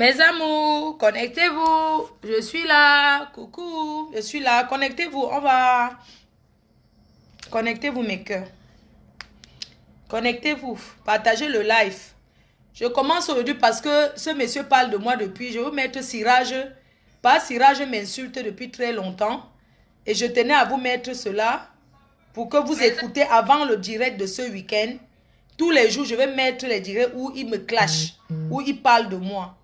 Mes amours, connectez-vous. Je suis là. Coucou. Je suis là. Connectez-vous. On va... Connectez-vous, mes cœurs. Connectez-vous. Partagez le live. Je commence aujourd'hui parce que ce monsieur parle de moi depuis. Je veux mettre Siraj. Pas Siraj m'insulte depuis très longtemps. Et je tenais à vous mettre cela pour que vous écoutez avant le direct de ce week-end. Tous les jours, je vais mettre les directs où il me clash, où il parle de moi.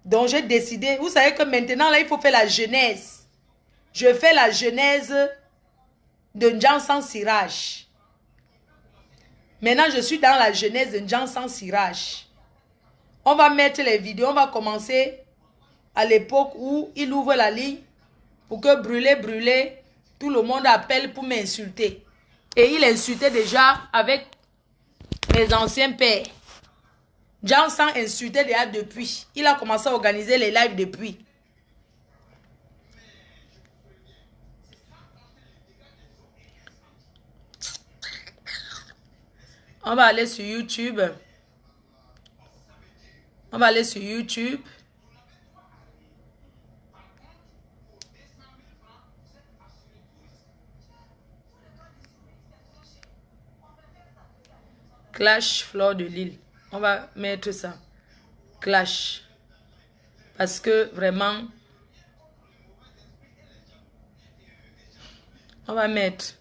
Donc, j'ai décidé, vous savez que maintenant, là, il faut faire la genèse. Je fais la genèse de N'Jansan Siraj. Maintenant, je suis dans la genèse de N'Jansan Siraj. On va mettre les vidéos, on va commencer à l'époque où il ouvre la ligne pour que brûler, tout le monde appelle pour m'insulter. Et il insultait déjà avec mes anciens pères. N'Jansan insultait déjà depuis. Il a commencé à organiser les lives depuis. On va aller sur YouTube. On va aller sur YouTube. Clash Fleur de Lille. On va mettre ça. Clash. Parce que vraiment, on va mettre.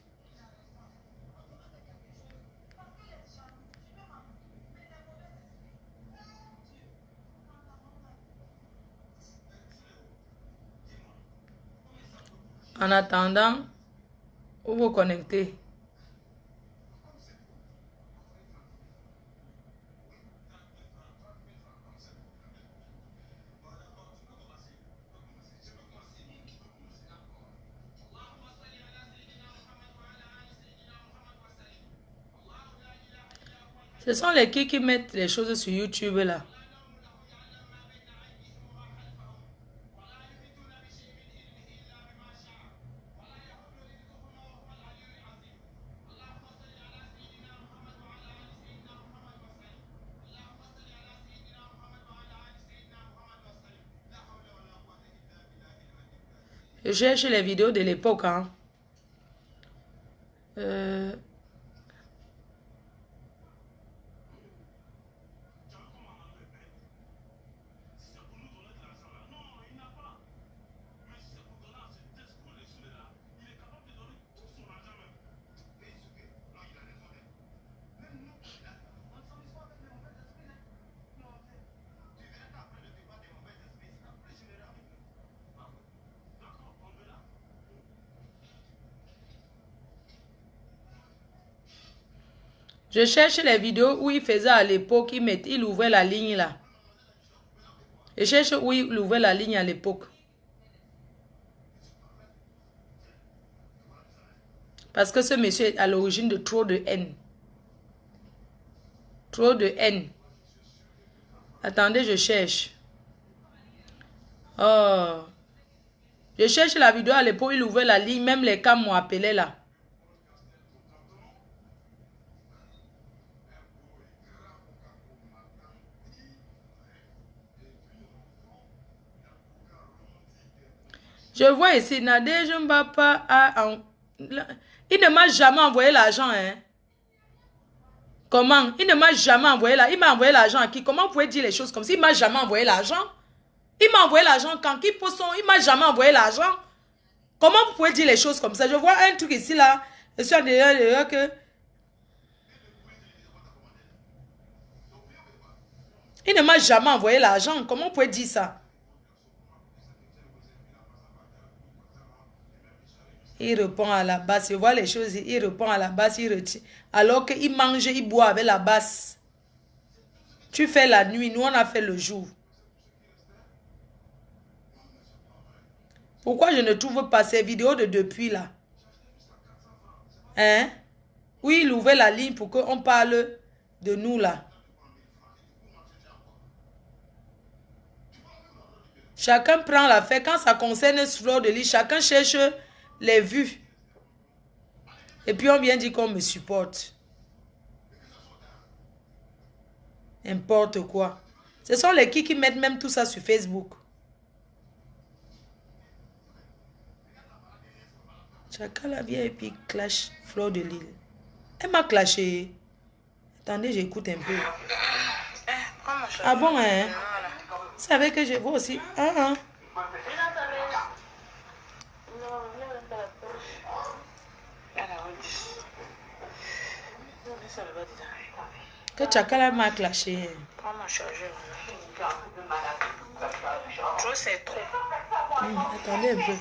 En attendant, vous vous connectez. Ce sont les qui mettent les choses sur YouTube là. Je cherche les vidéos de l'époque. Hein. Je cherche les vidéos où il faisait à l'époque, il ouvrait la ligne là. Je cherche où il ouvrait la ligne à l'époque. Parce que ce monsieur est à l'origine de trop de haine. Trop de haine. Attendez, je cherche. Oh. Je cherche la vidéo à l'époque, il ouvrait la ligne, même les camps m'ont appelé là. Je vois ici, Nadège Mbapa a... Il ne m'a jamais envoyé l'argent, hein. Comment? Il ne m'a jamais envoyé l'argent. Il m'a envoyé l'argent à qui? Comment vous pouvez dire les choses comme ça? Il ne m'a jamais envoyé l'argent. Il m'a envoyé l'argent quand? Qui pose son... Il ne m'a jamais envoyé l'argent. Comment vous pouvez dire les choses comme ça? Je vois un truc ici, là. Je suis en dehors que... Il ne m'a jamais envoyé l'argent. Comment vous pouvez dire ça? Il répond à la basse. Je vois les choses. Il répond à la basse. Il retire. Alors qu'il mange, il boit avec la basse. Tu fais la nuit. Nous, on a fait le jour. Pourquoi je ne trouve pas ces vidéos de depuis là? Hein? Oui, il ouvrait la ligne pour qu'on parle de nous là. Chacun prend l'affaire. Quand ça concerne Fleur de Lille, chacun cherche les vues. Et puis on vient dire qu'on me supporte. N'importe quoi. Ce sont les qui mettent même tout ça sur Facebook. Chaka la vieille et puis clash Fleur de Lille. Elle m'a clashé. Attendez, j'écoute un peu. Ah bon, hein? Vous savez que je vois aussi. Que Chakala m'a clashé. Prends mon chargeur. Trop, c'est trop. Attendez un peu.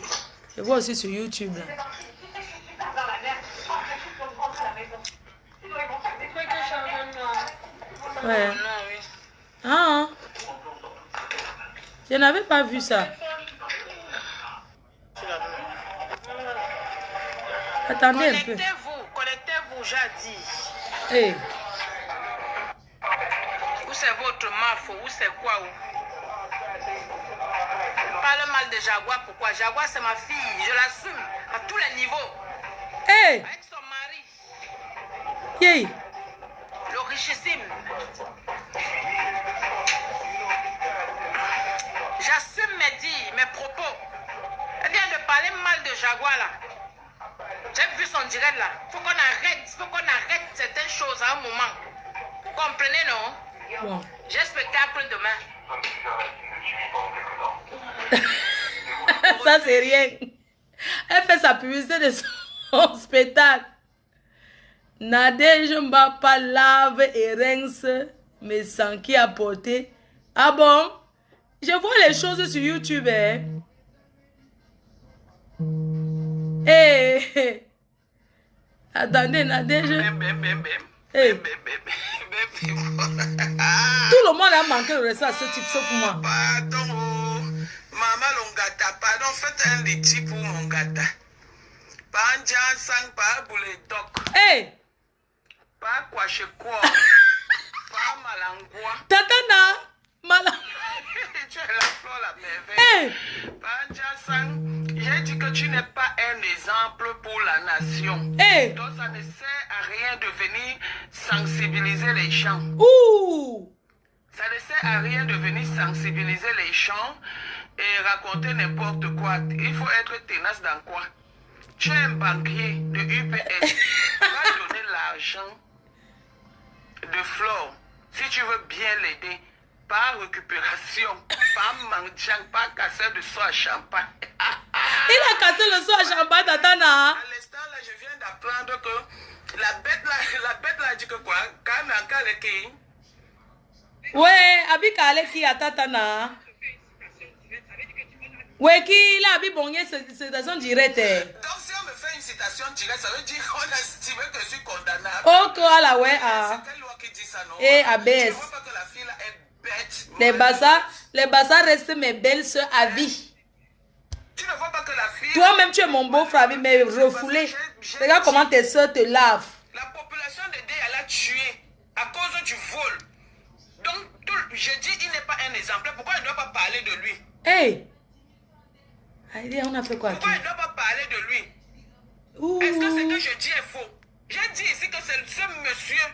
Je vois aussi sur YouTube. Là. Ouais. Ah. Je n'avais pas vu ça. Attendez un peu. Connectez-vous, j'ai dit. Hey. Où c'est votre mafo? Où c'est quoi? Parle mal de Jaguar, pourquoi? Jaguar, c'est ma fille, je l'assume à tous les niveaux. Hey. Avec son mari. Yay. Le richissime. J'assume mes dires, mes propos. Elle vient de parler mal de Jaguar là. J'ai vu son direct là. Faut qu'on arrête certaines choses à un moment. Vous comprenez, non? Bon. J'ai spectacle demain. Ça, c'est rien. Elle fait sa publicité de son spectacle. Nadège Mbapa lave et rince mes sangs qui a porté. Ah bon? Je vois les choses sur YouTube. Hein? Hey. Attendez, Nadège. Hey. Tout le monde a manqué de respect à ce type, sauf moi. Pardon, maman Longata, pardon, faites un litchi pour mon gata. Pas un sang, pas boulet doc. Hey! Pas quoi chez quoi. Pas malangua. Tatana! Tu es la fleur, la merveille. Hey! Pas un sang. J'ai dit que tu n'es pas un exemple pour la nation. Hey! Donc ça ne sert à rien de venir sensibiliser les gens. Ouh! Ça ne sert à rien de venir sensibiliser les gens et raconter n'importe quoi. Il faut être tenace dans quoi? Tu es un banquier de UPS. Tu vas donner l'argent de Flore si tu veux bien l'aider. Par récupération, pas mendiant, pas casseur de soie à champagne. Il a cassé le soir à champagne, Tatana. À l'instant là, je viens d'apprendre que la bête là dit que quoi? Quand on a qui? Ouais, abi kale ki atatana. Ouais, qui là abi bonye citation directe. Donc si on me fait une citation directe, ça veut dire qu'on a estimé que je suis condamnable. Oh, quoi là, ouais, ah. C'est quelle loi qui dit ça, non? Et Tu ABS. ne vois pas que la fille là est bête. Les bassas restent mes belles soeurs à vie. Tu ne vois pas que la fille... Toi-même, tu es mon beau-frère, mais refoulé. Regarde comment tes soeurs te lavent. La population de Dé, elle a tué à cause du vol. Donc, je dis, il n'est pas un exemple. Pourquoi il ne doit pas parler de lui? Hey! Allez, on a fait quoi? Pourquoi il ne doit pas parler de lui? Ouh. Est-ce que ce que je dis est faux? J'ai dit ici que ce monsieur,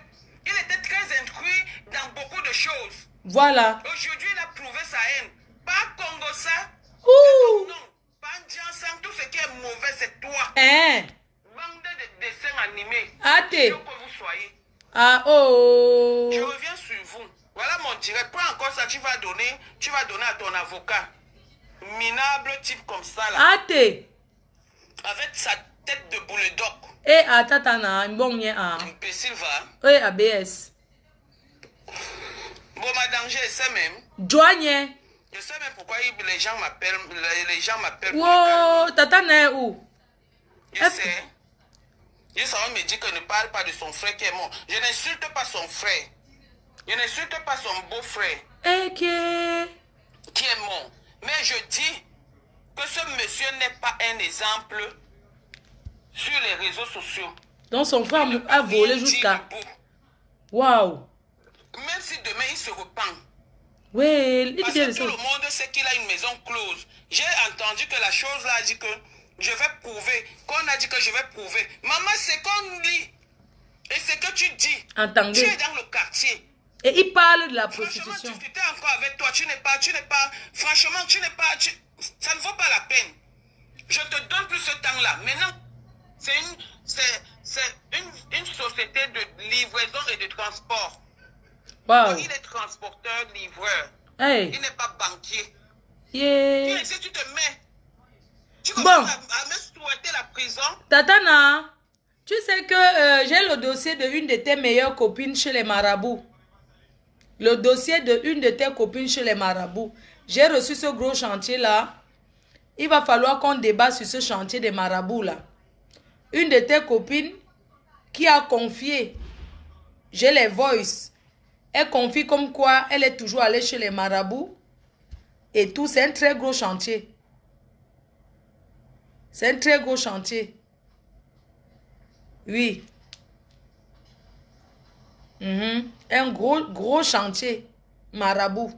il était très instruit dans beaucoup de choses. Voilà. Aujourd'hui, il a prouvé sa haine. Pas Congo ça. Ouh! Non. Pas Ndiansang, tout ce qui est mauvais, c'est toi. Hein? Bande de dessins animés. Ate. Je veux que vous soyez. Ah, oh! Je reviens sur vous. Voilà mon direct. Prends encore ça, tu vas donner à ton avocat. Minable type comme ça là. Ate. Avec sa tête de boulet d'oc. Eh, atatana, bon yen ah. Imbécile va. Eh, ABS. Bon, ma danger, c'est même. Joigne. Je sais même pourquoi les gens m'appellent. Les gens m'appellent. Wow, tatana est où? Je sais. Je sais, on me dit que ne parle pas de son frère qui est mort. Je n'insulte pas son frère. Je n'insulte pas son beau-frère. Eh, qui est mort. Mais je dis que ce monsieur n'est pas un exemple sur les réseaux sociaux. Donc son frère a volé jusqu'à... Waouh. Même si demain il se repent. Oui, parce que tout le monde sait qu'il a une maison close. J'ai entendu que la chose là a dit que je vais prouver. Qu'on a dit que je vais prouver. Maman, c'est qu'on lit. Et c'est que tu dis. Entendez. Tu es dans le quartier. Et il parle de la Franchement, prostitution. discuter encore avec toi, franchement, ça ne vaut pas la peine. Je te donne plus ce temps-là. Maintenant, c'est une société de livraison et de transport. Wow. Il est transporteur, livreur. Hey. Il n'est pas banquier. Yeah. Si tu te mets, tu Bon. commences à me souhaiter la prison. Tatana, tu sais que j'ai le dossier de une de tes meilleures copines chez les marabouts. Le dossier de une de tes copines chez les marabouts. J'ai reçu ce gros chantier-là. Il va falloir qu'on débat sur ce chantier des marabouts-là. Une de tes copines qui a confié, j'ai les voices, elle confie comme quoi elle est toujours allée chez les marabouts et tout. C'est un très gros chantier. C'est un très gros chantier. Oui. Un gros chantier. Marabout.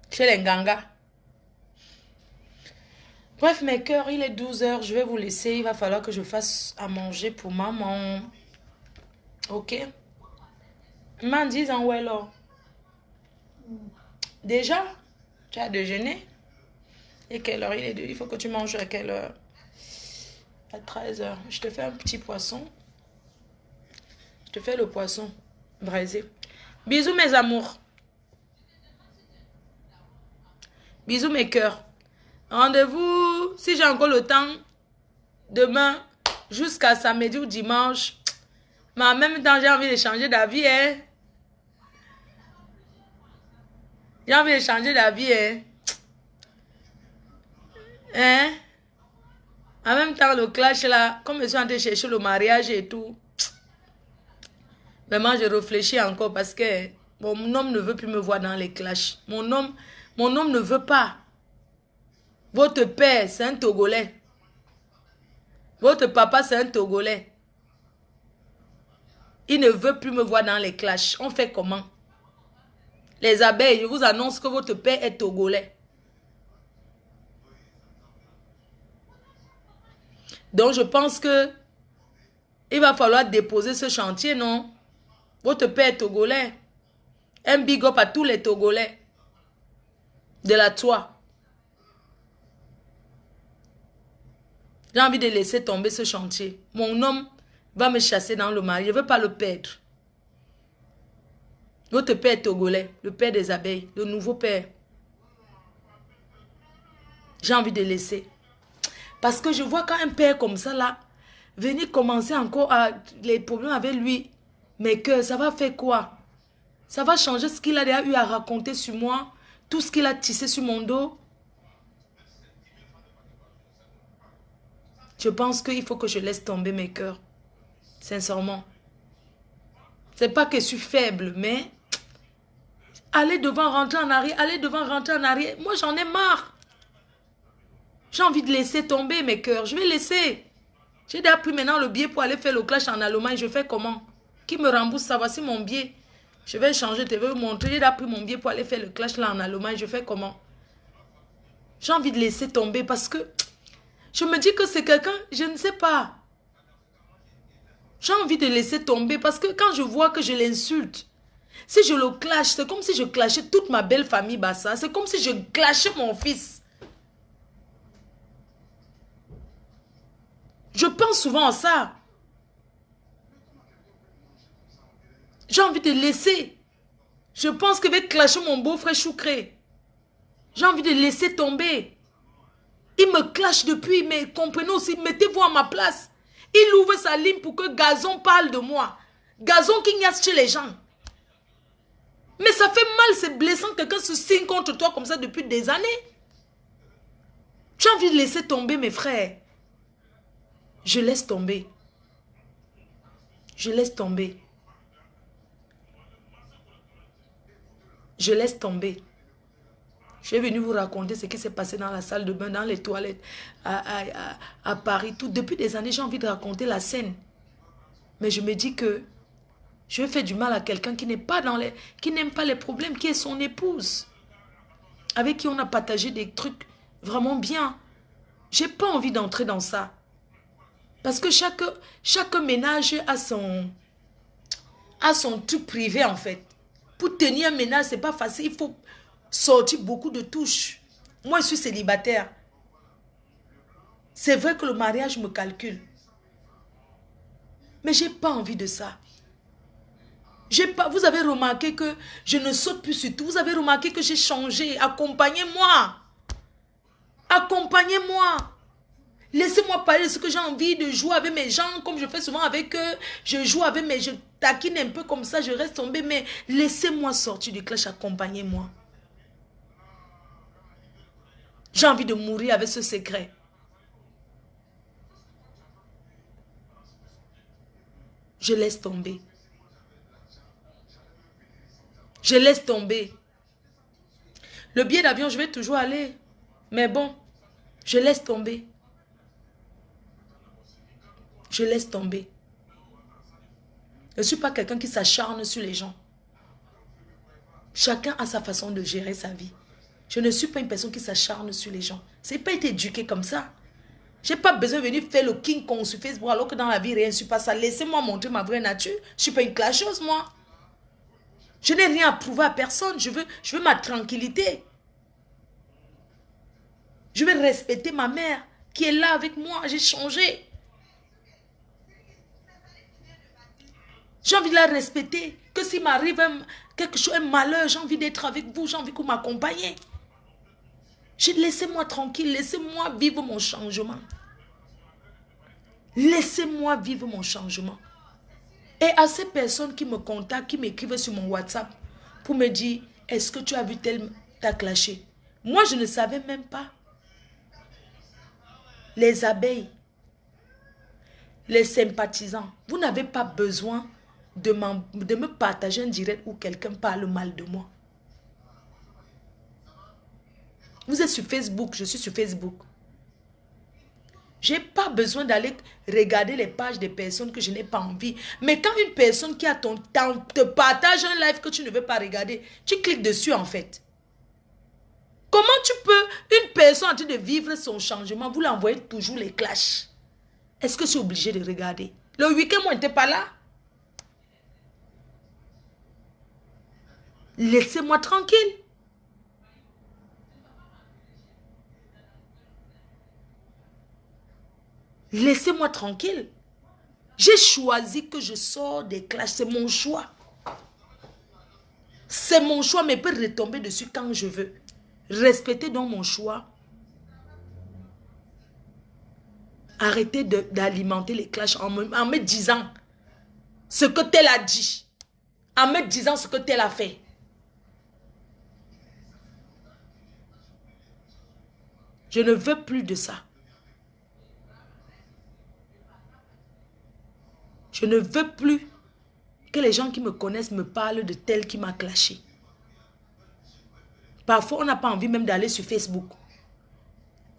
Chez les Nganga. Bref, mes cœurs, il est 12 h. Je vais vous laisser. Il va falloir que je fasse à manger pour maman. Ok. M'en disant, ouais, alors. Déjà, tu as déjeuné? Et quelle heure il est? Il faut que tu manges à quelle heure? À 13 h. Je te fais un petit poisson. Je te fais le poisson braisé. Bisous mes amours. Bisous mes cœurs. Rendez-vous, si j'ai encore le temps, demain, jusqu'à samedi ou dimanche. Mais en même temps, j'ai envie de changer d'avis. Hein? J'ai envie de changer d'avis. Hein? En même temps, le clash là, comme je suis en train de chercher le mariage et tout. Vraiment, je réfléchis encore parce que mon homme ne veut plus me voir dans les clashs. Mon homme ne veut pas. Votre père, c'est un Togolais. Votre papa, c'est un Togolais. Il ne veut plus me voir dans les clashs. On fait comment? Les abeilles, je vous annonce que votre père est Togolais. Donc, je pense que il va falloir déposer ce chantier, non? Votre père est Togolais. Un big up à tous les Togolais. De la toi. J'ai envie de laisser tomber ce chantier. Mon homme va me chasser dans le mari. Je ne veux pas le perdre. Votre père est Togolais. Le père des abeilles. Le nouveau père. J'ai envie de laisser. Parce que je vois quand un père comme ça là, venir commencer encore à les problèmes avec lui. Mais que ça va faire quoi? Ça va changer ce qu'il a déjà eu à raconter sur moi. Tout ce qu'il a tissé sur mon dos. Je pense qu'il faut que je laisse tomber mes cœurs. Sincèrement. C'est pas que je suis faible, mais aller devant, rentrer en arrière, aller devant, rentrer en arrière. Moi, j'en ai marre. J'ai envie de laisser tomber mes cœurs. Je vais laisser. J'ai déjà pris maintenant le billet pour aller faire le clash en Allemagne. Je fais comment? Qui me rembourse ça? Voici mon billet. Je vais changer, je vais vous montrer. J'ai déjà pris mon billet pour aller faire le clash là en Allemagne. Je fais comment? J'ai envie de laisser tomber parce que je me dis que c'est quelqu'un, je ne sais pas. J'ai envie de laisser tomber parce que quand je vois que je l'insulte, si je le clash, c'est comme si je clashais toute ma belle famille Bassa. C'est comme si je clashais mon fils. Je pense souvent à ça. J'ai envie de laisser. Je pense que je vais clasher mon beau-frère Choukré. J'ai envie de laisser tomber. Il me clash depuis, mais comprenez aussi, mettez-vous à ma place. Il ouvre sa ligne pour que Gazon parle de moi. Gazon qui gnasse chez les gens. Mais ça fait mal, c'est blessant que quelqu'un se signe contre toi comme ça depuis des années. J'ai envie de laisser tomber mes frères. Je laisse tomber. Je laisse tomber. Je laisse tomber. Je suis venue vous raconter ce qui s'est passé dans la salle de bain, dans les toilettes, à Paris. Tout. Depuis des années, j'ai envie de raconter la scène. Mais je me dis que je vais faire du mal à quelqu'un qui n'est pas dans les, qui n'aime pas les problèmes, qui est son épouse. Avec qui on a partagé des trucs vraiment bien. J'ai pas envie d'entrer dans ça. Parce que chaque ménage a a son truc privé en fait. Pour tenir un ménage, c'est pas facile. Il faut sortir beaucoup de touches. Moi, je suis célibataire. C'est vrai que le mariage me calcule. Mais j'ai pas envie de ça. Vous avez remarqué que je ne saute plus sur tout. Vous avez remarqué que j'ai changé. Accompagnez-moi. Accompagnez-moi. Laissez-moi parler de ce que j'ai envie de jouer avec mes gens, comme je fais souvent avec eux. Je joue avec mes... Je taquine un peu comme ça, je reste tombé. Mais laissez-moi sortir du clash. Accompagnez-moi. J'ai envie de mourir avec ce secret. Je laisse tomber. Je laisse tomber. Le billet d'avion, je vais toujours aller. Mais bon, je laisse tomber. Je laisse tomber. Je ne suis pas quelqu'un qui s'acharne sur les gens. Chacun a sa façon de gérer sa vie. Je ne suis pas une personne qui s'acharne sur les gens. Je n'ai pas été éduquée comme ça. Je n'ai pas besoin de venir faire le King Kong sur Facebook alors que dans la vie, rien ne suis pas ça. Laissez-moi montrer ma vraie nature. Je ne suis pas une clasheuse, moi. Je n'ai rien à prouver à personne. Je veux ma tranquillité. Je veux respecter ma mère qui est là avec moi. J'ai changé. J'ai envie de la respecter. Que s'il m'arrive quelque chose, un malheur, j'ai envie d'être avec vous. J'ai envie que vous m'accompagniez. Laissez-moi tranquille. Laissez-moi vivre mon changement. Laissez-moi vivre mon changement. Et à ces personnes qui me contactent, qui m'écrivent sur mon WhatsApp pour me dire, est-ce que tu as vu tel t'a clashé? Moi, je ne savais même pas. Les abeilles, les sympathisants, vous n'avez pas besoin de me partager un direct où quelqu'un parle mal de moi. Vous êtes sur Facebook, je suis sur Facebook. Je n'ai pas besoin d'aller regarder les pages des personnes que je n'ai pas envie. Mais quand une personne qui a ton temps te partage un live que tu ne veux pas regarder, tu cliques dessus en fait. Comment tu peux, une personne en train de vivre son changement, vous l'envoyez toujours les clashs? Est-ce que je suis obligé de regarder? Le week-end, moi, je n'étais pas là. Laissez-moi tranquille. Laissez-moi tranquille. J'ai choisi que je sors des clashs. C'est mon choix. C'est mon choix, mais je peux retomber dessus quand je veux. Respectez donc mon choix. Arrêtez d'alimenter les clashs en me disant ce que tel a dit. En me disant ce que tel a fait. Je ne veux plus de ça. Je ne veux plus que les gens qui me connaissent me parlent de tel qui m'a clashé. Parfois, on n'a pas envie même d'aller sur Facebook.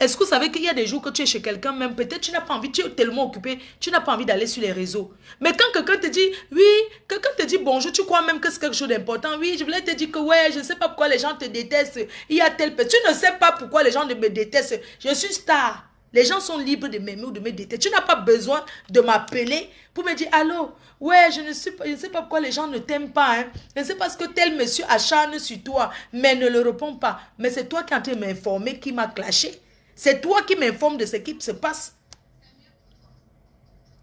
Est-ce que vous savez qu'il y a des jours que tu es chez quelqu'un, même peut-être tu n'as pas envie, tu es tellement occupé, tu n'as pas envie d'aller sur les réseaux. Mais quand quelqu'un te dit, oui, quelqu'un te dit bonjour, tu crois même que c'est quelque chose d'important. Oui, je voulais te dire que ouais, je ne sais pas pourquoi les gens te détestent. Il y a tel personne. Tu ne sais pas pourquoi les gens me détestent. Je suis star. Les gens sont libres de m'aimer ou de me détester. Tu n'as pas besoin de m'appeler pour me dire, allô, ouais, je ne sais pas pourquoi les gens ne t'aiment pas. Hein. Je ne sais pas ce que tel monsieur acharne sur toi, mais ne le répond pas. Mais c'est toi qui es en train de m'informer qui m'a clashé. C'est toi qui m'informe de ce qui se passe.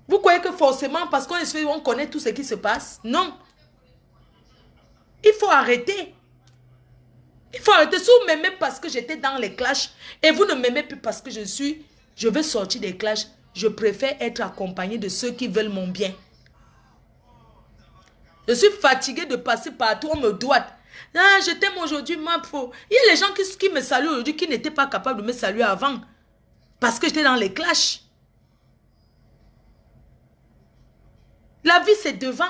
Vous croyez que forcément, parce qu'on connaît tout ce qui se passe? Non. Il faut arrêter. Il faut arrêter. Si vous m'aimez parce que j'étais dans les clashs et vous ne m'aimez plus parce que je veux sortir des clashs, je préfère être accompagné de ceux qui veulent mon bien. Je suis fatiguée de passer partout, on me doite. Ah, je t'aime aujourd'hui, ma faux. Il y a les gens qui me saluent aujourd'hui qui n'étaient pas capables de me saluer avant. Parce que j'étais dans les clashs. La vie, c'est devant.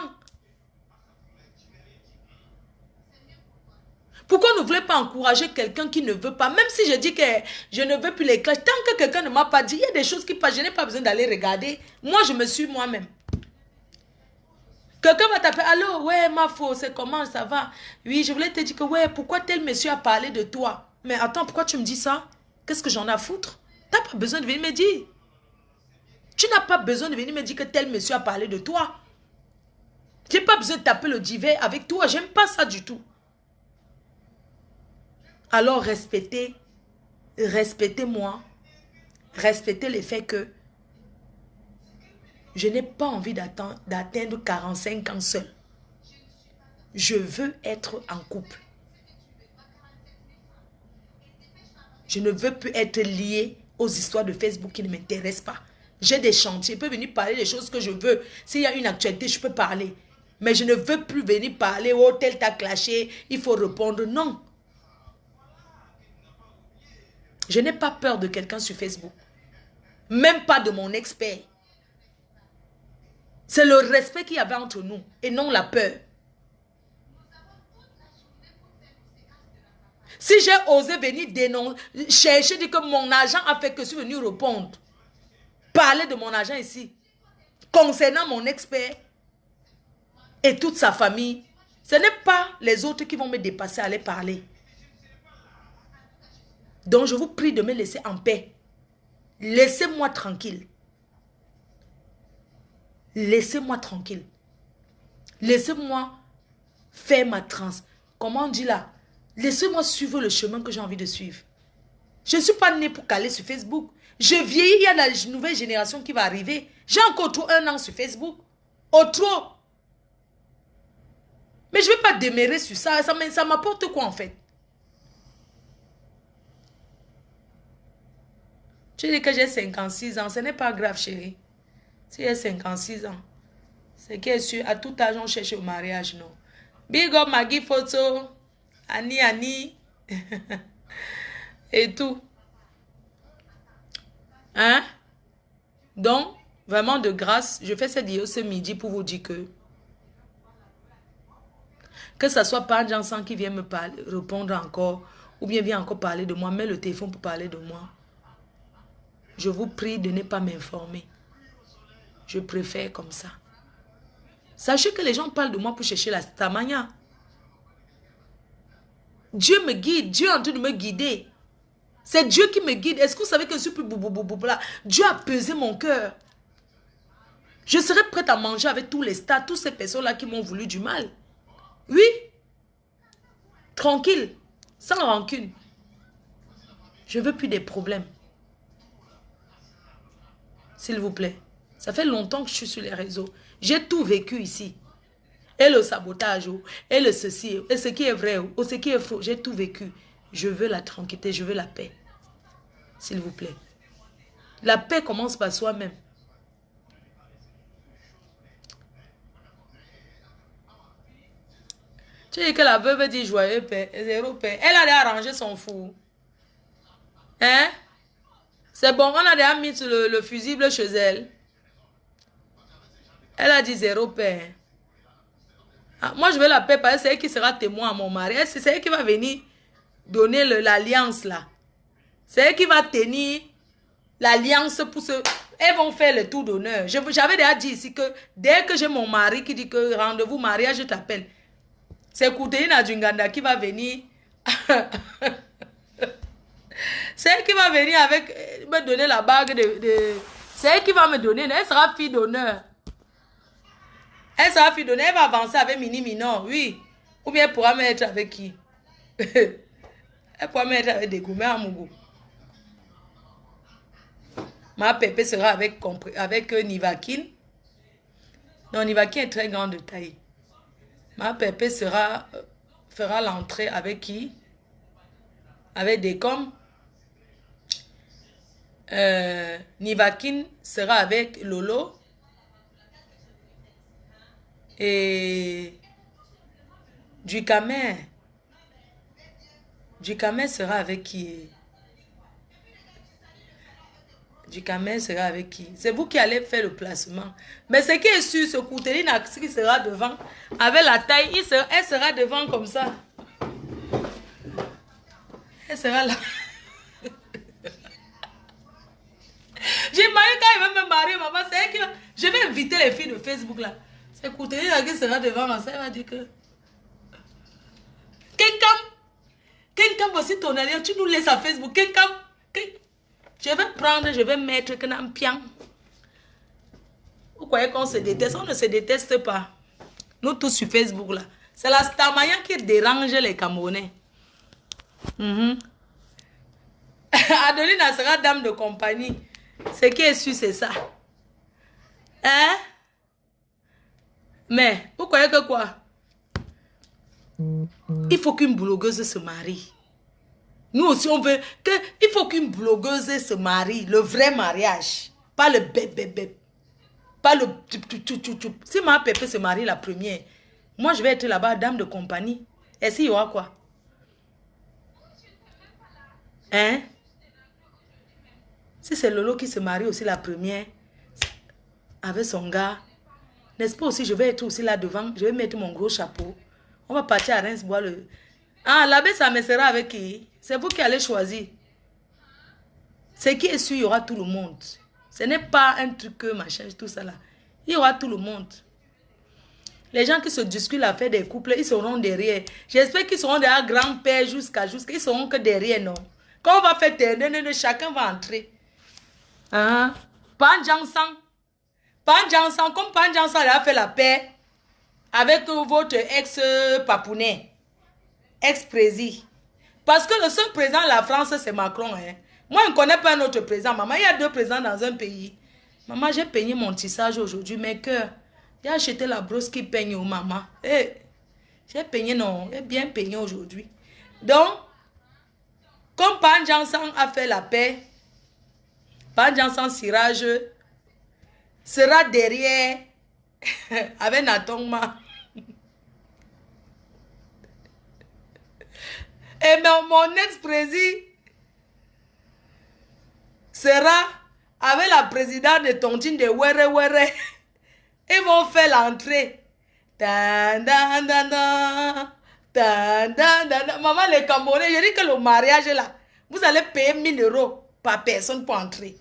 Pourquoi ne voulez pas encourager quelqu'un qui ne veut pas? Même si je dis que je ne veux plus les clashs, tant que quelqu'un ne m'a pas dit, il y a des choses qui passent, je n'ai pas besoin d'aller regarder. Moi, je me suis moi-même. Quelqu'un va t'appeler, allô, ouais, ma faux, c'est comment, ça va? Oui, je voulais te dire que, ouais, pourquoi tel monsieur a parlé de toi? Mais attends, pourquoi tu me dis ça? Qu'est-ce que j'en ai à foutre? Tu n'as pas besoin de venir me dire. Tu n'as pas besoin de venir me dire que tel monsieur a parlé de toi. J'ai pas besoin de taper le divet avec toi. J'aime pas ça du tout. Alors respectez-moi. Respectez le fait que je n'ai pas envie d'atteindre 45 ans seul. Je veux être en couple. Je ne veux plus être lié aux histoires de Facebook qui ne m'intéressent pas. J'ai des chantiers. Je peux venir parler des choses que je veux. S'il y a une actualité, je peux parler. Mais je ne veux plus venir parler. Oh, tel t'a clashé, il faut répondre. Non. Je n'ai pas peur de quelqu'un sur Facebook. Même pas de mon expert. C'est le respect qu'il y avait entre nous et non la peur. Si j'ai osé venir dénoncer, chercher, dire que mon agent a fait que je suis venu répondre. Parler de mon agent ici. Concernant mon expert et toute sa famille. Ce n'est pas les autres qui vont me dépasser à aller parler. Donc je vous prie de me laisser en paix. Laissez-moi tranquille. Laissez-moi tranquille. Laissez-moi faire ma transe. Comment on dit là? Laissez-moi suivre le chemin que j'ai envie de suivre. Je ne suis pas née pour caler sur Facebook. Je vieillis, il y a la nouvelle génération qui va arriver. J'ai encore trop 1 an sur Facebook. Au trop. Mais je ne vais pas demeurer sur ça. Ça m'apporte quoi en fait? Tu dis que j'ai 56 ans. Ce n'est pas grave, chérie. Si j'ai 56 ans, c'est qui est sûr, à tout âge, on cherche au mariage, non? Big up Maggie Photo, Annie, et tout. Hein? Donc, vraiment de grâce, je fais cette vidéo ce midi pour vous dire que ce soit pas Jansan qui vient me parler, répondre encore, ou bien vient encore parler de moi, mets le téléphone pour parler de moi. Je vous prie de ne pas m'informer. Je préfère comme ça. Sachez que les gens parlent de moi pour chercher la stamania. Dieu me guide. Dieu est en train de me guider. C'est Dieu qui me guide. Est-ce que vous savez que je suis plus là? Dieu a pesé mon cœur. Je serais prête à manger avec tous les stars, toutes ces personnes-là qui m'ont voulu du mal. Oui. Tranquille. Sans rancune. Je ne veux plus des problèmes. S'il vous plaît. Ça fait longtemps que je suis sur les réseaux. J'ai tout vécu ici. Et le sabotage, et le ceci, et ce qui est vrai, ou ce qui est faux. J'ai tout vécu. Je veux la tranquillité, je veux la paix. S'il vous plaît. La paix commence par soi-même. Tu dis que la veuve dit joyeux paix, zéro paix. Elle a déjà arrangé son fou. Hein? C'est bon, on a déjà mis le fusible chez elle. Elle a dit zéro paix. Ah, moi, je veux la paix parce que c'est elle qui sera témoin à mon mari. C'est elle qui va venir donner l'alliance là. C'est elle qui va tenir l'alliance pour ce... Elles vont faire le tour d'honneur. J'avais déjà dit ici que dès que j'ai mon mari qui dit que rendez-vous mariage, je t'appelle. C'est Kouteina Djunganda qui va venir. C'est elle qui va venir avec... me donner la bague de... C'est elle qui va me donner. Elle sera fille d'honneur. Elle sera fille d'honneur. Elle va avancer avec Mini Minon. Oui. Ou bien elle pourra mettre avec qui? Elle pourra mettre avec des gourmets à Mougou. Ma pépé sera avec Nivakin. Non, Nivakin est très grande de taille. Ma pépé fera l'entrée avec qui? Avec des comme. Nivakin sera avec Lolo. Et Ducamer. Ducamer sera avec qui? Ducamer sera avec qui? C'est vous qui allez faire le placement. Mais ce qui est sûr, ce Kouteline qui sera devant, avec la taille, elle sera devant comme ça. Elle sera là. J'ai marié quand il va me marier, maman. C'est elle qui va... Je vais inviter les filles de Facebook là. C'est Kouteline qui sera devant, ça elle va dire que... Quelqu'un voici ton alliance, tu nous laisses à Facebook. Quelqu'un... Je vais prendre, je vais mettre que un pian. Vous croyez qu'on se déteste? On ne se déteste pas. Nous tous sur Facebook là. C'est la Starmania qui dérange les Camerounais. Adeline sera dame de compagnie. Ce qui est sûr, c'est ça. Hein? Mais, vous croyez que quoi? Il faut qu'une blogueuse se marie. Nous aussi, on veut que... Il faut qu'une blogueuse se marie. Le vrai mariage. Pas le bébé. Pas le... Si ma pépé se marie la première, moi, je vais être là-bas, dame de compagnie. Et s'il y aura quoi? Hein? Si c'est Lolo qui se marie aussi la première, avec son gars, n'est-ce pas aussi, je vais être aussi là devant, je vais mettre mon gros chapeau. On va partir à Reims boire le... Ah, l'abbé, ça me sera avec qui? C'est vous qui allez choisir. C'est qui est sûr, il y aura tout le monde. Ce n'est pas un truc que machin, tout ça là. Il y aura tout le monde. Les gens qui se discutent à faire des couples, ils seront derrière. J'espère qu'ils seront derrière grand-père jusqu'à... Ils seront que derrière, non? Quand on va faire chacun va entrer. Hein? Panjansan, comme Panjansan a fait la paix avec votre ex-papounet, ex-président. Parce que le seul président de la France, c'est Macron. Hein? Moi, je ne connais pas un autre président. Maman, il y a 2 présidents dans un pays. Maman, j'ai peigné mon tissage aujourd'hui, mais que j'ai acheté la brosse qui peigne au maman. Hey, j'ai peigné, non, j'ai bien peigné aujourd'hui. Donc, comme Panjansan a fait la paix, Panjansan Sirage sera derrière avec Natongma. Et mon ex-président sera avec la présidente de Tontine de Were Were. Ils vont faire l'entrée. Maman, les Camerounais, je dis que le mariage est là. Vous allez payer 1 000 € par personne pour entrer.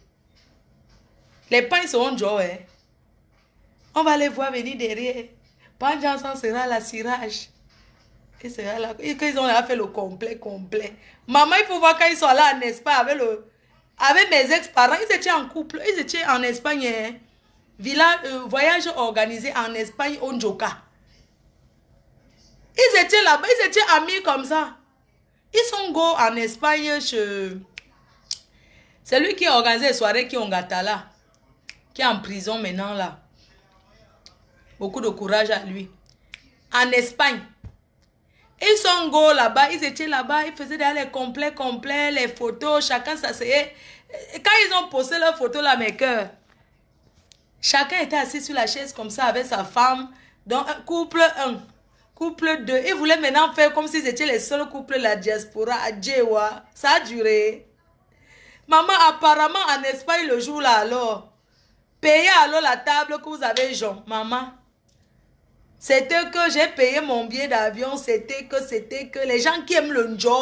Les pains seront joués. Hein? On va les voir venir derrière. Panjansan sera la cirage. Et sera là. Ils ont fait le complet. Maman, il faut voir quand ils sont là en Espagne avec mes ex-parents. Ils étaient en couple. Ils étaient en Espagne. Hein? Voyage organisé en Espagne, au Njoka. Ils étaient là-bas. Ils étaient amis comme ça. Ils sont go en Espagne chez... C'est lui qui a organisé les soirées qui ont gâté là. Qui est en prison maintenant là. Beaucoup de courage à lui. En Espagne. Ils sont go là-bas. Ils étaient là-bas. Ils faisaient les complets, les photos. Chacun s'asseyait. Quand ils ont posté leurs photos là, mes cœurs. Chacun était assis sur la chaise comme ça avec sa femme. Donc, couple 1. Couple 2. Ils voulaient maintenant faire comme s'ils étaient les seuls couples de la diaspora à Djewa. Ça a duré. Maman, apparemment, en Espagne, le jour là, alors, payez alors la table que vous avez, Jean. Maman, c'était que j'ai payé mon billet d'avion. C'était que les gens qui aiment le Ndjo,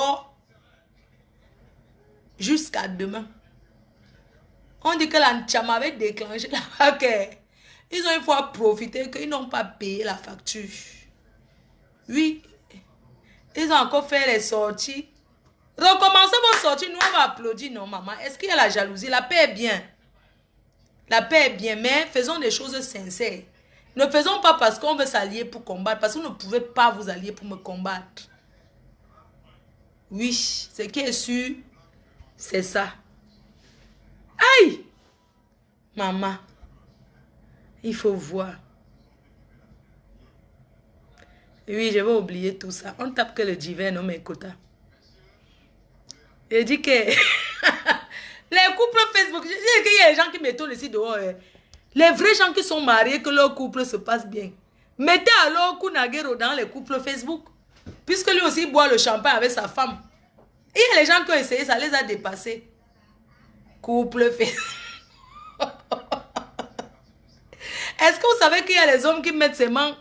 jusqu'à demain. On dit que la Nchama avait déclenché la vague. Ils ont une fois profité qu'ils n'ont pas payé la facture. Oui. Ils ont encore fait les sorties. Recommencez vos sorties, nous on va applaudir, non maman. Est-ce qu'il y a la jalousie? La paix est bien. La paix est bien, mais faisons des choses sincères. Ne faisons pas parce qu'on veut s'allier pour combattre, parce que vous ne pouvez pas vous allier pour me combattre. Oui, ce qui est sûr, c'est ça. Aïe! Maman, il faut voir. Oui, je vais oublier tout ça. On tape que le divin, non, mes quotas. Je dis que les couples Facebook, je dis qu'il y a des gens qui mettent ici dehors. Les vrais gens qui sont mariés, que leur couple se passe bien. Mettez alors Kunagero dans les couples Facebook. Puisque lui aussi boit le champagne avec sa femme. Il y a les gens qui ont essayé, ça les a dépassés. Couple Facebook. Est-ce que vous savez qu'il y a les hommes qui mettent seulement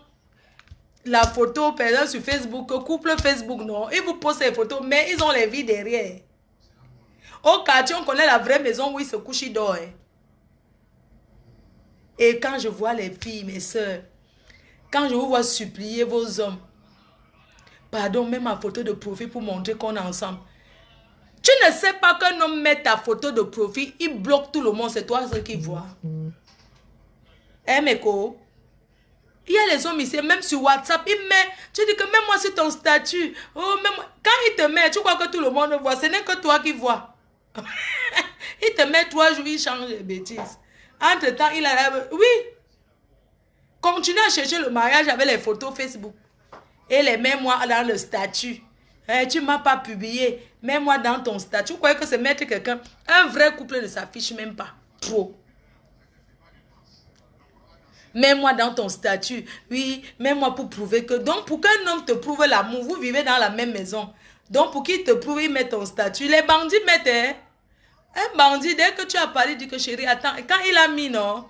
la photo, par exemple, sur Facebook, couple Facebook, non? Ils vous posent les photos, mais ils ont les vies derrière. Au quartier, on connaît la vraie maison où ils se couchent, ils dorment. Et quand je vois les filles, mes soeurs, quand je vous vois supplier vos hommes, pardon, mets ma photo de profil pour montrer qu'on est ensemble. Tu ne sais pas qu'un homme met ta photo de profil, il bloque tout le monde, c'est toi ce qu'il voit. Eh, Meko, Il y a les hommes ici, même sur WhatsApp, il met, tu dis que mets-moi sur ton statut. Oh, quand il te met, tu crois que tout le monde voit, ce n'est que toi qui vois. Il te met 3 jours, il change les bêtises. Entre-temps, il a... Oui. Continue à chercher le mariage avec les photos Facebook. Et les mets-moi dans le statut. Tu ne m'as pas publié. Mets-moi dans ton statut. Vous croyez que c'est mettre quelqu'un? Un vrai couple ne s'affiche même pas. Trop. Mets-moi dans ton statut. Oui, mets-moi pour prouver que... Donc, pour qu'un homme te prouve l'amour, vous vivez dans la même maison. Donc, pour qu'il te prouve, il met ton statut. Les bandits mettent... Hein? Un bandit, dès que tu as parlé, il dit que chérie, attends. Quand il a mis, non,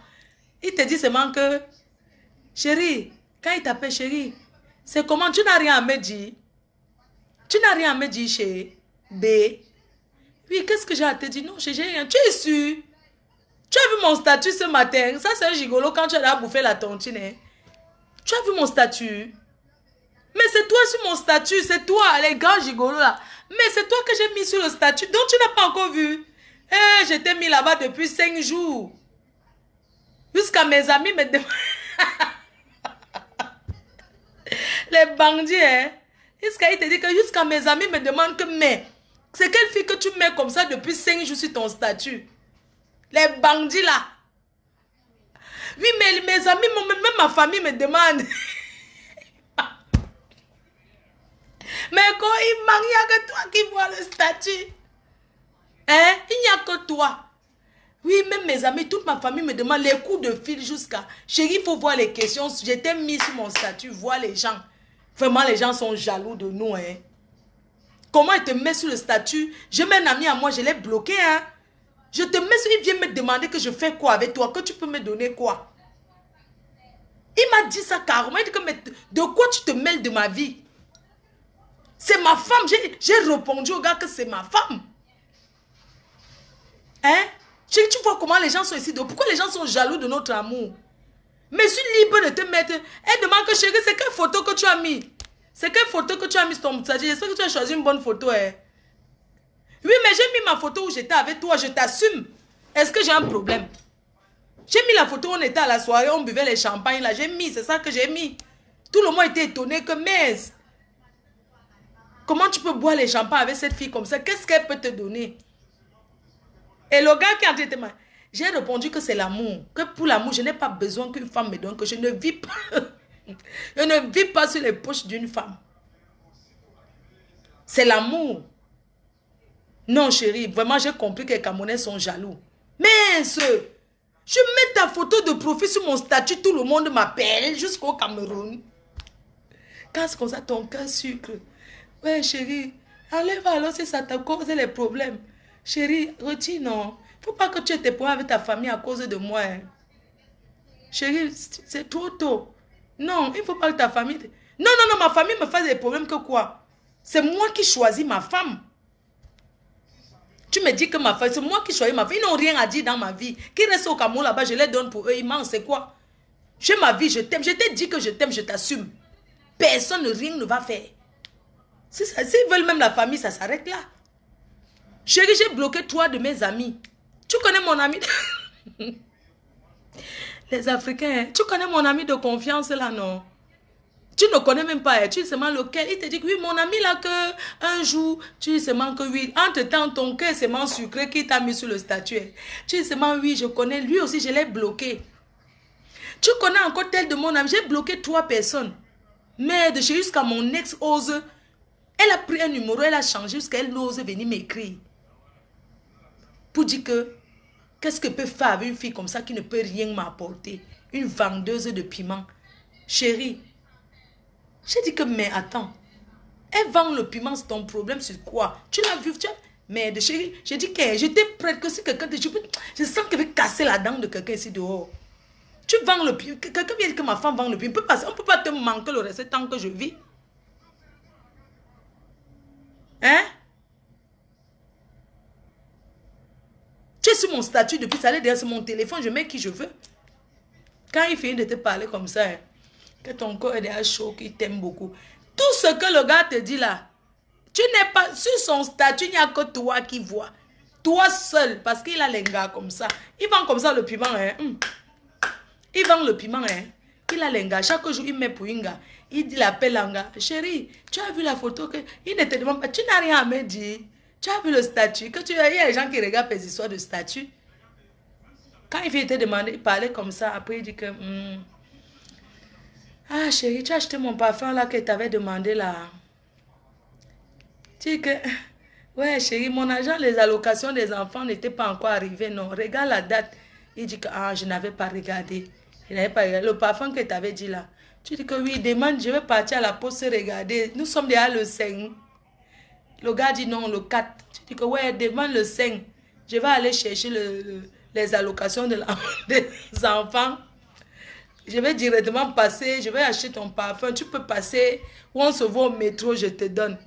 il te dit seulement que... Chérie, quand il t'appelle chérie, c'est comment? Tu n'as rien à me dire. Tu n'as rien à me dire, chérie. B. Oui, qu'est-ce que j'ai à te dire? Non, j'ai rien. Tu es sûr? Tu as vu mon statut ce matin? Ça, c'est un gigolo quand tu as bouffé la tontine. Hein? Tu as vu mon statut? Mais c'est toi sur mon statut. C'est toi, les grands gigolos là. Mais c'est toi que j'ai mis sur le statut. Donc, tu n'as pas encore vu. Eh, je t'ai mis là-bas depuis 5 jours. Jusqu'à mes amis me demandent... Les bandits, hein. Jusqu'à il te dit que jusqu'à mes amis me demandent que mais c'est quelle fille que tu mets comme ça depuis 5 jours sur ton statut? Les bandits là. Oui, mais mes amis, même ma famille me demande. Mais quand il manque, il n'y a que toi qui vois le statut. Hein? Il n'y a que toi. Oui, même mes amis, toute ma famille me demande les coups de fil jusqu'à... Chérie, il faut voir les questions. J'étais mis sur mon statut, voir les gens. Vraiment, les gens sont jaloux de nous. Hein. Comment il te met sur le statut? J'ai même un ami à moi, je l'ai bloqué. Hein. Je te mets sur... Il vient me demander que je fais quoi avec toi, que tu peux me donner quoi. Il m'a dit ça carrément. Il dit que mais de quoi tu te mêles de ma vie? C'est ma femme. J'ai répondu au gars que c'est ma femme. Hein? Tu vois comment les gens sont ici. Pourquoi les gens sont jaloux de notre amour? Mais je suis libre de te mettre. Elle demande que chérie, c'est quelle photo que tu as mis? C'est quelle photo que tu as mis sur ton statut? J'espère que tu as choisi une bonne photo. Hein? Oui, mais j'ai mis ma photo où j'étais avec toi. Je t'assume. Est-ce que j'ai un problème? J'ai mis la photo où on était à la soirée, on buvait les champagnes là. J'ai mis, c'est ça que j'ai mis. Tout le monde était étonné que, mais... Comment tu peux boire les champagnes avec cette fille comme ça? Qu'est-ce qu'elle peut te donner? Et le gars qui a dit, j'ai répondu que c'est l'amour. Que pour l'amour, je n'ai pas besoin qu'une femme me donne, que je ne vis pas. Je ne vis pas sur les poches d'une femme. C'est l'amour. Non, chérie, vraiment, j'ai compris que les Camerounais sont jaloux. Mais je mets ta photo de profil sur mon statut, tout le monde m'appelle jusqu'au Cameroun. Quand c'est comme ça, ton cœur sucre. Ouais, chérie, enlève alors si ça t'a causé les problèmes. Chérie, retire, non. Il ne faut pas que tu aies tes problèmes avec ta famille à cause de moi. Hein. Chérie, c'est trop tôt. Non, il ne faut pas que ta famille... Non, non, non, ma famille me fasse des problèmes que quoi? C'est moi qui choisis ma femme. Tu me dis que ma femme, c'est moi qui choisis ma femme. Ils n'ont rien à dire dans ma vie. Qui reste au Cameroun là-bas, je les donne pour eux. Ils mangent, c'est quoi? J'ai ma vie, je t'aime. Je t'ai dit que je t'aime, je t'assume. Personne, rien ne va faire. S'ils veulent même la famille, ça s'arrête là. Chérie, j'ai bloqué 3 de mes amis. Tu connais mon ami? Les Africains, hein? Tu connais mon ami de confiance là, non? Tu ne connais même pas, hein? Tu sais seulement lequel. Il te dit que oui, mon ami là, que un jour, tu sais seulement que oui. Entre-temps, ton cœur est seulement sucré qui t'a mis sur le statut. Hein? Tu sais seulement oui, je connais. Lui aussi, je l'ai bloqué. Tu connais encore tel de mon ami. J'ai bloqué 3 personnes. Merde, jusqu'à mon ex ose. Elle a pris un numéro, elle a changé jusqu'à elle ose venir m'écrire. Pour dire que, qu'est-ce que peut faire avec une fille comme ça qui ne peut rien m'apporter? Une vendeuse de piment. Chérie, j'ai dit que, mais attends, elle vend le piment, c'est ton problème, c'est quoi? Tu l'as vu, tu as... Merde, chérie, j'ai dit que j'étais prête que si quelqu'un te... Je sens qu'elle veut casser la dent de quelqu'un ici dehors. Tu vends le piment, quelqu'un vient dire que ma femme vend le piment, on ne peut pas te manquer le reste tant que je vis. Hein? Tu es sur mon statut depuis ça, derrière sur mon téléphone, je mets qui je veux. Quand il finit de te parler comme ça, hein, que ton corps est déjà chaud, qu'il t'aime beaucoup. Tout ce que le gars te dit là, tu n'es pas sur son statut, il n'y a que toi qui vois. Toi seul, parce qu'il a les gars comme ça. Il vend comme ça le piment. Hein. Il vend le piment. Hein. Il a l'enga. Chaque jour, il met pour un gars. Il appelle un gars. Chérie, tu as vu la photo que... Il ne te demande pas. Tu n'as rien à me dire. Tu as vu le statut. Il y a des gens qui regardent les histoires de statut. Quand il vient te demander, il parlait comme ça. Après, il dit que... Ah, chérie, tu as acheté mon parfum là que tu avais demandé là. Tu dis que... Ouais, chérie, mon argent, les allocations des enfants n'étaient pas encore arrivées. Non, regarde la date. Il dit que je n'avais pas regardé. Je n'avais pas regardé. Le parfum que tu avais dit là. Tu dis que oui, demande, je vais partir à la poste regarder. Nous sommes déjà le 5. Le gars dit non, le 4. Tu dis que ouais, demande le 5. Je vais aller chercher les allocations des enfants. Je vais directement passer, je vais acheter ton parfum. Tu peux passer, ou on se voit au métro, je te donne.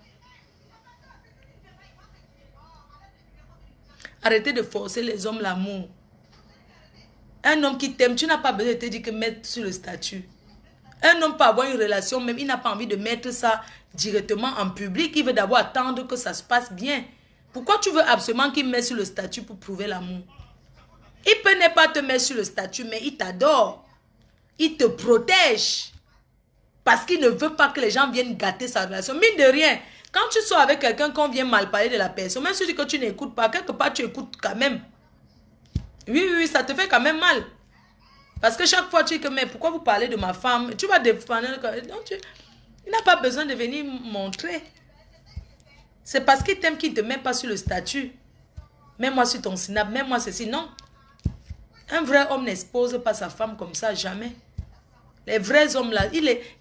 Arrêtez de forcer les hommes l'amour. Un homme qui t'aime, tu n'as pas besoin de te dire que mettre sur le statut. Un homme peut avoir une relation, même il n'a pas envie de mettre ça directement en public. Il veut d'abord attendre que ça se passe bien. Pourquoi tu veux absolument qu'il mette sur le statut pour prouver l'amour? Il peut ne pas te mettre sur le statut, mais il t'adore. Il te protège. Parce qu'il ne veut pas que les gens viennent gâter sa relation. Mine de rien, quand tu sors avec quelqu'un qu'on vient mal parler de la personne, même si tu dis que tu n'écoutes pas, quelque part tu écoutes quand même. Oui, ça te fait quand même mal. Parce que chaque fois tu dis que, mais pourquoi vous parlez de ma femme? Tu vas défendre. Non, il n'a pas besoin de venir montrer. C'est parce qu'il t'aime qu'il ne te met pas sur le statut. Mets-moi sur ton snap, mets-moi ceci. Non. Un vrai homme n'expose pas sa femme comme ça, jamais. Les vrais hommes là,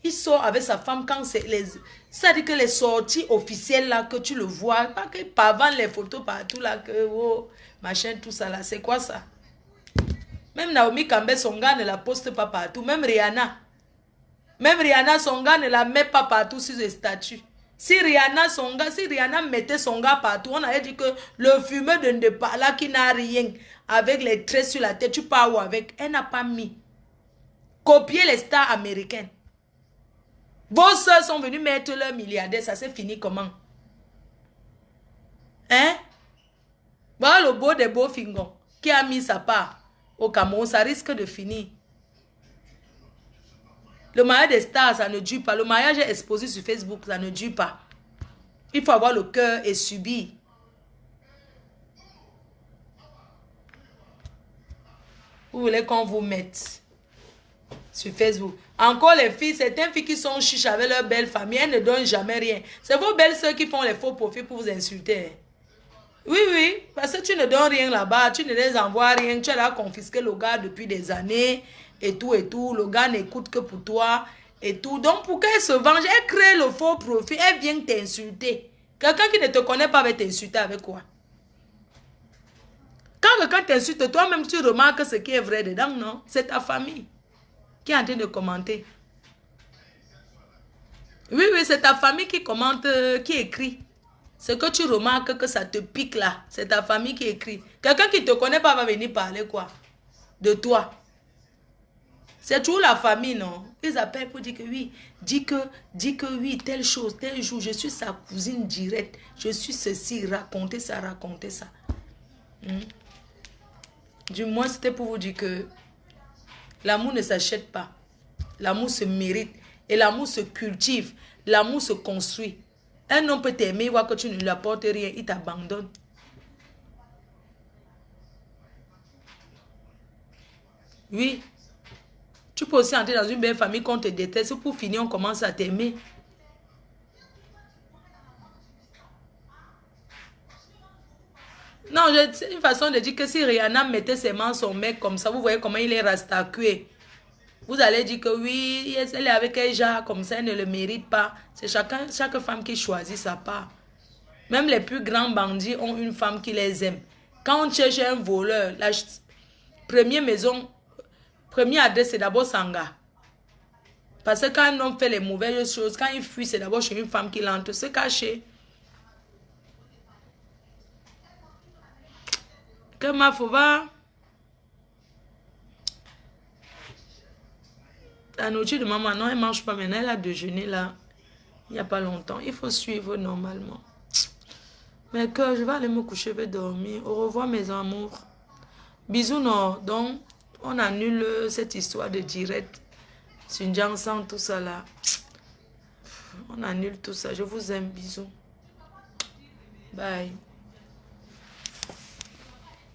il sort avec sa femme quand c'est les... Ça dit que les sorties officielles là, que tu le vois, pas que pavant les photos partout là, que oh, machin, tout ça là, c'est quoi ça? Même Naomi Campbell, son gars ne la poste pas partout. Même Rihanna, son gars ne la met pas partout sur ses statuts. Si Rihanna mettait son gars partout, on allait dire que le fumeur de Ndepala qui n'a rien, avec les traits sur la tête, tu pars où avec? Elle n'a pas mis. Copier les stars américaines. Vos soeurs sont venues mettre leur milliardaire, ça s'est fini comment? Hein? Voilà le beau des beaux fingons qui a mis sa part au Cameroun, ça risque de finir. Le mariage des stars, ça ne dure pas. Le mariage est exposé sur Facebook, ça ne dure pas. Il faut avoir le cœur et subir. Vous voulez qu'on vous mette sur Facebook. Encore les filles, certaines filles qui sont chiches avec leur belle famille, elles ne donnent jamais rien. C'est vos belles soeurs qui font les faux profils pour vous insulter. Oui, parce que tu ne donnes rien là-bas, tu ne les envoies rien, tu as confisqué le gars depuis des années, et tout, le gars n'écoute que pour toi, et tout. Donc pour qu'elle se venge, elle crée le faux profil, elle vient t'insulter. Quelqu'un qui ne te connaît pas va t'insulter avec quoi? Quand quelqu'un t'insulte, toi-même tu remarques ce qui est vrai dedans, non? C'est ta famille qui est en train de commenter. Oui, c'est ta famille qui commente, qui écrit. Ce que tu remarques que ça te pique là, c'est ta famille qui écrit. Quelqu'un qui ne te connaît pas va venir parler quoi? De toi. C'est toujours la famille, non? Ils appellent pour dire que oui, dis que oui, telle chose, tel jour, je suis sa cousine directe, je suis ceci, racontez ça. Du moins, c'était pour vous dire que l'amour ne s'achète pas. L'amour se mérite. Et l'amour se cultive. L'amour se construit. Un homme peut t'aimer, voir que tu ne lui apportes rien, il t'abandonne. Oui. Tu peux aussi entrer dans une belle famille qu'on te déteste. Pour finir, on commence à t'aimer. Non, c'est une façon de dire que si Rihanna mettait ses mains sur son mec comme ça, vous voyez comment il est rastacué. Vous allez dire que oui, elle est avec un genre comme ça, elle ne le mérite pas. C'est chaque femme qui choisit sa part. Même les plus grands bandits ont une femme qui les aime. Quand on cherche un voleur, la première maison, première adresse, c'est d'abord Sanga. Parce que quand un homme fait les mauvaises choses, quand il fuit, c'est d'abord chez une femme qui l'entre, se cacher. Que ma fova. La nourriture de maman, non, elle ne mange pas maintenant. Elle a déjeuné là, il n'y a pas longtemps. Il faut suivre normalement. Mais que je vais aller me coucher, je vais dormir. Au revoir mes amours. Bisous, non. Donc, on annule cette histoire de direct. Xinjiang sans tout ça là. On annule tout ça. Je vous aime. Bisous. Bye.